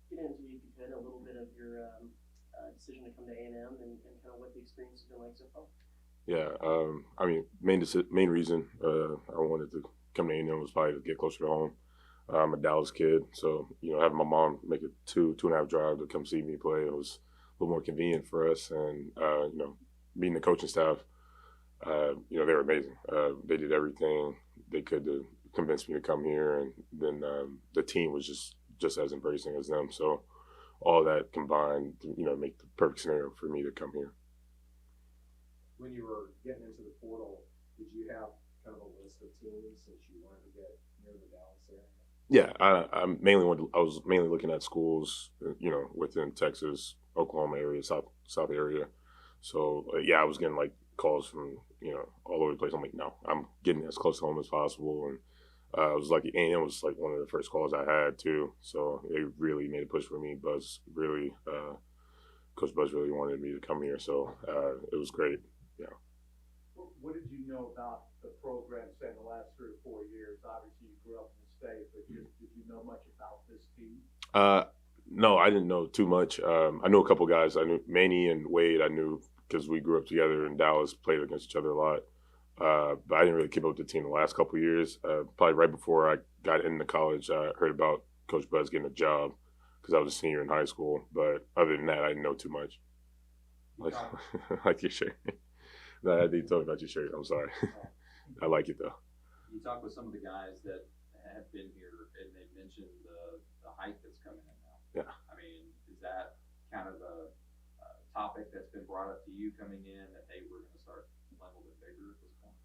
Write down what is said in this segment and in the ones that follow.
get into, if you could, a little bit of your decision to come to A&M and kind of what the experience has been like so far. Yeah, I mean, main reason I wanted to come to A&M was probably to get closer to home. I'm a Dallas kid, so having my mom make a 2.5 drive to come see me play, it was a little more convenient for us. And meeting the coaching staff, they were amazing. They did everything they could to convince me to come here, and then the team was just as embracing as them. So all that combined, make the perfect scenario for me to come here. When you were getting into the portal, did you have kind of a list of teams since you wanted to get near the Dallas area? Yeah, I was mainly looking at schools, within Texas, Oklahoma area, South area. So I was getting like calls from all over the place. I'm like, no, I'm getting as close to home as possible, and I was lucky. A&M was like one of the first calls I had too. So they really made a push for me. Coach Buzz really wanted me to come here, so it was great. Yeah. What did you know about the program, say, in the last 3 or 4 years? Obviously, you grew up in the state, but did you know much about this team? No, I didn't know too much. I knew a couple guys. I knew Manny and Wade. I knew because we grew up together in Dallas, played against each other a lot. But I didn't really keep up with the team the last couple of years. Probably right before I got into college, I heard about Coach Buzz getting a job because I was a senior in high school. But other than that, I didn't know too much. Like your shirt. No, I didn't talk about your shirt. I'm sorry. I like it though. You talk with some of the guys that have been here, and they mentioned the height that's coming in now. Yeah. I mean, is that kind of a topic that's been brought up to you coming in that hey, we're going to start playing a little bit bigger at this point?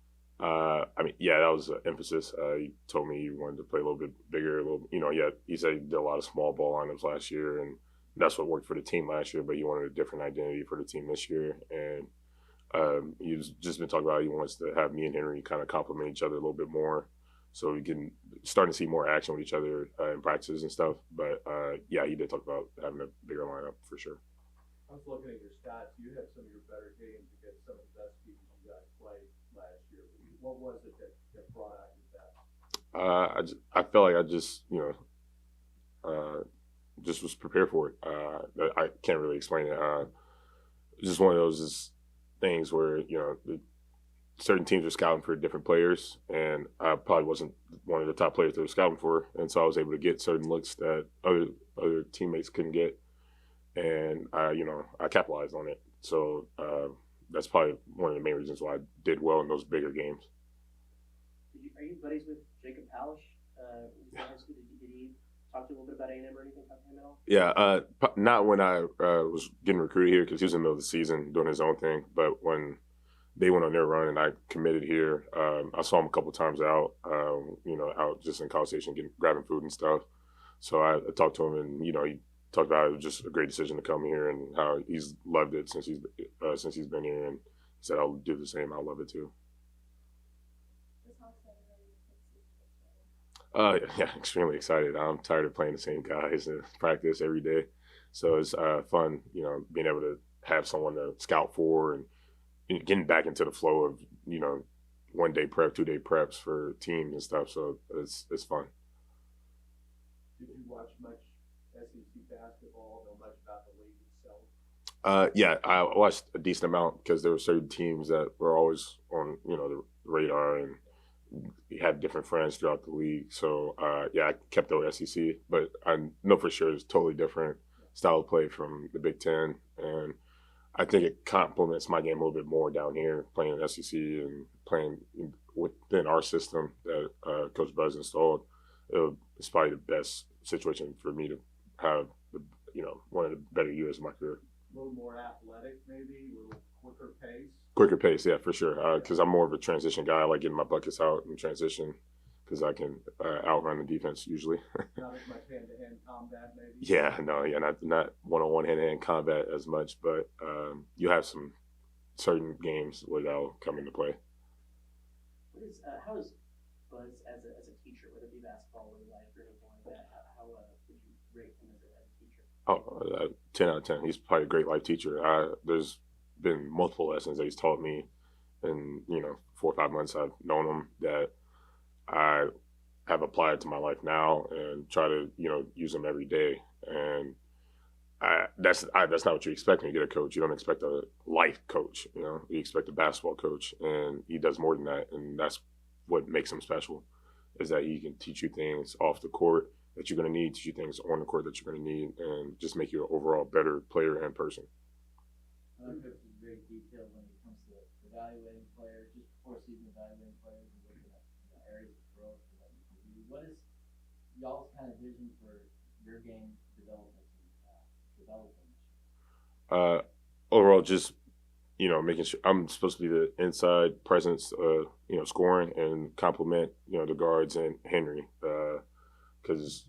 That was an emphasis. He told me he wanted to play a little bit bigger, he said he did a lot of small ball lineups last year, and that's what worked for the team last year, but he wanted a different identity for the team this year. And he's just been talking about he wants to have me and Henry kind of complement each other a little bit more, so we can start to see more action with each other in practices and stuff. But he did talk about having a bigger lineup for sure. I was looking at your stats. You had some of your better games against some of the best teams you guys played last year. What was it that brought out your best? I felt like I just was prepared for it. I can't really explain it. Just one of those things where certain teams are scouting for different players, and I probably wasn't one of the top players they were scouting for, and so I was able to get certain looks that other teammates couldn't get, and I capitalized on it. So that's probably one of the main reasons why I did well in those bigger games. Are you buddies with Jacob Palish? Did he talk to you a little bit about A&M or anything about him at all? Yeah, not when I was getting recruited here because he was in the middle of the season doing his own thing. But when they went on their run and I committed here, I saw him a couple times out, out just in College Station grabbing food and stuff. So I talked to him, and he talked about how it was just a great decision to come here and how he's loved it since he's been here, and said I'll do the same. I'll love it too. Extremely excited. I'm tired of playing the same guys in practice every day. So it's fun, being able to have someone to scout for and getting back into the flow of, 1 day prep, 2 day preps for teams and stuff. So it's fun. Did you watch much SEC basketball? Know much about the league itself? I watched a decent amount because there were certain teams that were always on, the radar, and we had different friends throughout the league. So, I kept the SEC, but I know for sure it's totally different style of play from the Big Ten. And I think it complements my game a little bit more down here, playing in SEC and playing within our system that Coach Buzz installed. It's probably the best situation for me to have, one of the better years of my career. A little more athletic, maybe, a little quicker pace. Quicker pace, yeah, for sure. Because I'm more of a transition guy. I like getting my buckets out in transition because I can outrun the defense usually. Not as much hand-to-hand combat, maybe? Not one-on-one hand-to-hand combat as much, but you have some certain games where that'll come into play. How is Buzz as a teacher, whether it be basketball or life or anything like that? How would you rate him as a teacher? 10 out of 10. He's probably a great life teacher. There's been multiple lessons that he's taught me in 4 or 5 months I've known him that I have applied to my life now and try to, use them every day. And that's not what you expect when you get a coach. You don't expect a life coach. You expect a basketball coach, and he does more than that. And that's what makes him special, is that he can teach you things off the court that you're going to need, teach you things on the court that you're going to need, and just make you an overall better player and person. Coach is very detailed when it comes to evaluating players, just before season evaluating players and looking at areas of growth and what you can do. What is y'all's kind of vision for your game development and developing? Overall, just making sure I'm supposed to be the inside presence, scoring and complement the guards and Henry, because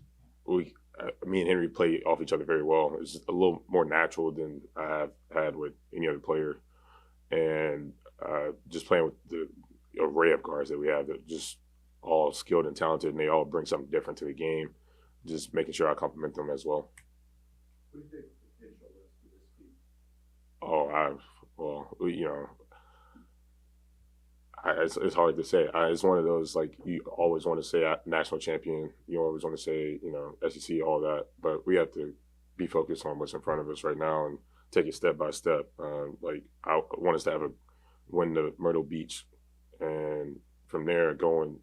me and Henry play off each other very well. It's a little more natural than I have had with any other player, and just playing with the array of guards that we have, that just all skilled and talented, and they all bring something different to the game. Just making sure I complement them as well. What do you think the potential is for this team? It's hard to say. It's one of those, like, you always want to say national champion. You always want to say, SEC, all that. But we have to be focused on what's in front of us right now and take it step by step. I want us to win the Myrtle Beach, and from there going,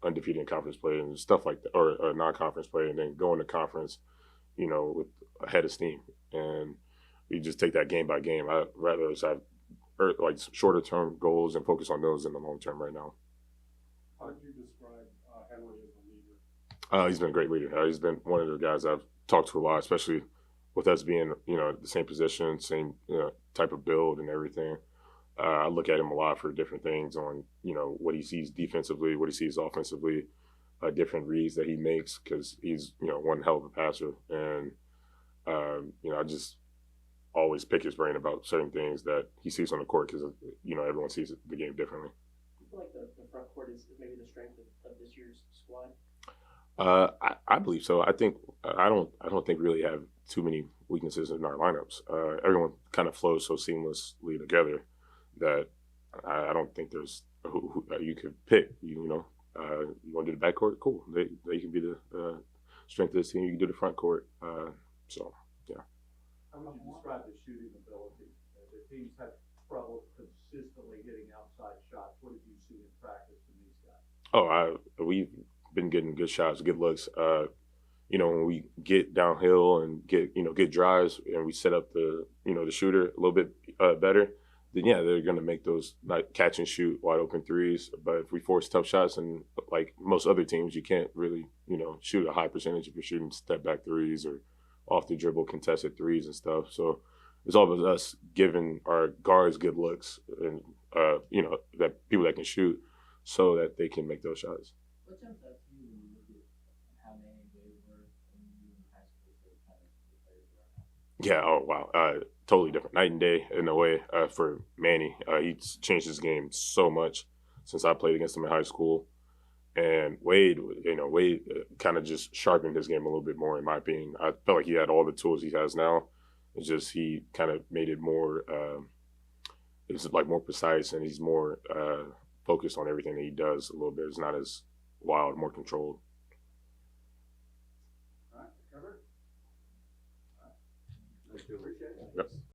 undefeated in conference play and stuff like that, or non-conference play, and then going to conference, with a head of steam. And we just take that game by game. I'd rather us have shorter term goals and focus on those in the long term right now. How would you describe Henry as a leader? He's been a great leader. He's been one of the guys I've talked to a lot, especially with us being, the same position, same type of build and everything. I look at him a lot for different things on, what he sees defensively, what he sees offensively, different reads that he makes, because he's, one hell of a passer. And, I just always pick his brain about certain things that he sees on the court, because, everyone sees the game differently. Do you feel like the front court is maybe the strength of this year's squad? I believe so. I think I don't think really have too many weaknesses in our lineups. Everyone kind of flows so seamlessly together that I don't think there's who you could pick. You want to do the backcourt? Cool. They can be the strength of this team. You can do the front court. So yeah. How would you describe the shooting ability? The teams have trouble consistently hitting outside shots. What did you see in practice from these guys? We've been getting good shots, good looks. When we get downhill and get drives, and we set up the shooter a little bit better, then yeah, they're gonna make those catch and shoot wide open threes. But if we force tough shots, and like most other teams, you can't really shoot a high percentage if you're shooting step back threes or off the dribble contested threes and stuff. So it's all about us giving our guards good looks and that people that can shoot, so that they can make those shots. What jumps out to you when you look at how many they were when you were in high school to kind of the players they are now? Yeah. Oh wow. Totally different, night and day in a way. For Manny, he's changed his game so much since I played against him in high school. And Wade kind of just sharpened his game a little bit more, in my opinion. I felt like he had all the tools he has now. It's just he kind of made it more, it's like more precise, and he's more focused on everything that he does a little bit. It's not as wild, more controlled.